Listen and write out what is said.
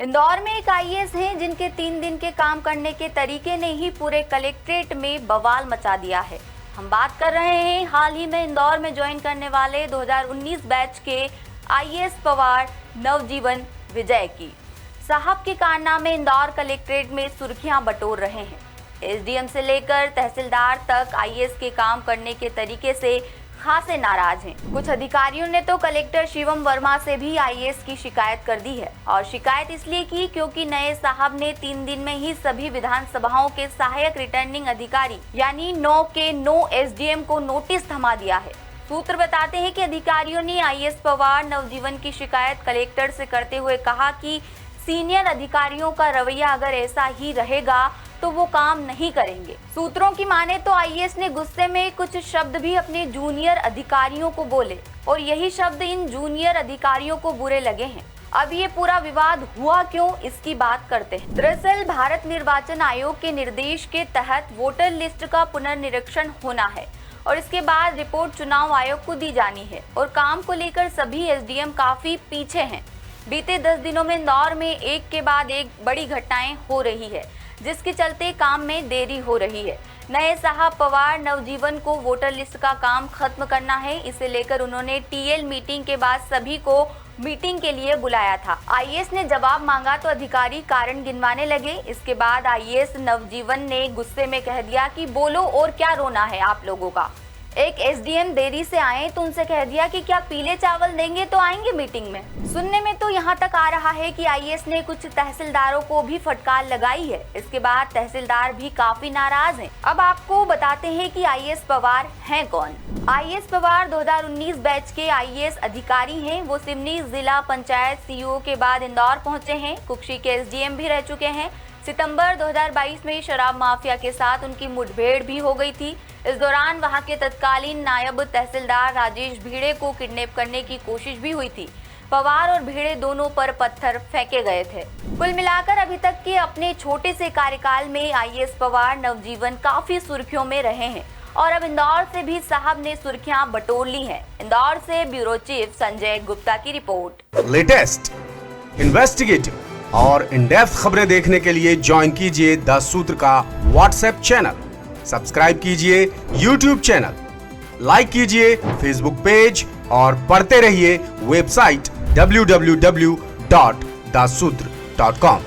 इंदौर में एक आईएएस हैं जिनके 3 दिन के काम करने के तरीके ने ही पूरे कलेक्ट्रेट में बवाल मचा दिया है। हम बात कर रहे हैं हाल ही में इंदौर में ज्वाइन करने वाले 2019 बैच के आईएएस पवार नवजीवन विजय की। साहब के कारनामे इंदौर कलेक्ट्रेट में सुर्खियां बटोर रहे हैं। एसडीएम से लेकर तहसीलदार तक आईएएस के काम करने के तरीके से खासे नाराज हैं। कुछ अधिकारियों ने तो कलेक्टर शिवम वर्मा से भी आईएएस की शिकायत कर दी है, और शिकायत इसलिए की क्योंकि नए साहब ने 3 दिन में ही सभी विधानसभाओं के सहायक रिटर्निंग अधिकारी यानी 9 के 9 एसडीएम को नोटिस थमा दिया है। सूत्र बताते हैं कि अधिकारियों ने आईएएस पवार नवजीवन की शिकायत कलेक्टर से करते हुए कहा कि सीनियर अधिकारियों का रवैया अगर ऐसा ही रहेगा तो वो काम नहीं करेंगे। सूत्रों की माने तो आईएएस ने गुस्से में कुछ शब्द भी अपने जूनियर अधिकारियों को बोले और यही शब्द इन जूनियर अधिकारियों को बुरे लगे हैं। अब ये पूरा विवाद हुआ क्यों, इसकी बात करते हैं। दरअसल भारत निर्वाचन आयोग के निर्देश के तहत वोटर लिस्ट का पुनर्निरीक्षण होना है और इसके बाद रिपोर्ट चुनाव आयोग को दी जानी है और काम को लेकर सभी एसडीएम काफी पीछे हैं। बीते 10 दिनों में इंदौर में एक के बाद एक बड़ी घटनाएं हो रही है, जिसके चलते काम में देरी हो रही है। नए साहब पवार नवजीवन को वोटर लिस्ट का काम खत्म करना है, इसे लेकर उन्होंने टीएल मीटिंग के बाद सभी को मीटिंग के लिए बुलाया था। आईएएस ने जवाब मांगा तो अधिकारी कारण गिनवाने लगे। इसके बाद आईएएस नवजीवन ने गुस्से में कह दिया कि बोलो और क्या रोना है आप लोगों का। एक एसडीएम देरी से आए तो उनसे कह दिया कि क्या पीले चावल देंगे तो आएंगे मीटिंग में। सुनने में तो यहाँ तक आ रहा है कि आईएएस ने कुछ तहसीलदारों को भी फटकार लगाई है। इसके बाद तहसीलदार भी काफी नाराज हैं। अब आपको बताते हैं कि आईएएस पवार हैं कौन। आईएएस पवार 2019 बैच के आईएएस अधिकारी हैं। वो सिवनी जिला पंचायत सीईओ के बाद इंदौर पहुंचे हैं। कुक्षी के एसडीएम भी रह चुके हैं। सितंबर 2022 में शराब माफिया के साथ उनकी मुठभेड़ भी हो गई थी। इस दौरान वहां के तत्कालीन नायब तहसीलदार राजेश भिड़े को किडनैप करने की कोशिश भी हुई थी। पवार और भिड़े दोनों पर पत्थर फेंके गए थे। कुल मिलाकर अभी तक के अपने छोटे से कार्यकाल में आईएएस पवार नवजीवन काफी सुर्खियों में रहे हैं और अब इंदौर से भी साहब ने सुर्खियां बटोर ली हैं। इंदौर से ब्यूरो चीफ संजय गुप्ता की रिपोर्ट। लेटेस्ट, इन्वेस्टिगेटिव और इन डेप्थ खबरें देखने के लिए ज्वाइन कीजिए द सूत्र का व्हाट्सएप चैनल, सब्सक्राइब कीजिए यूट्यूब चैनल, लाइक कीजिए फेसबुक पेज और पढ़ते रहिए वेबसाइट www.dasudr.com।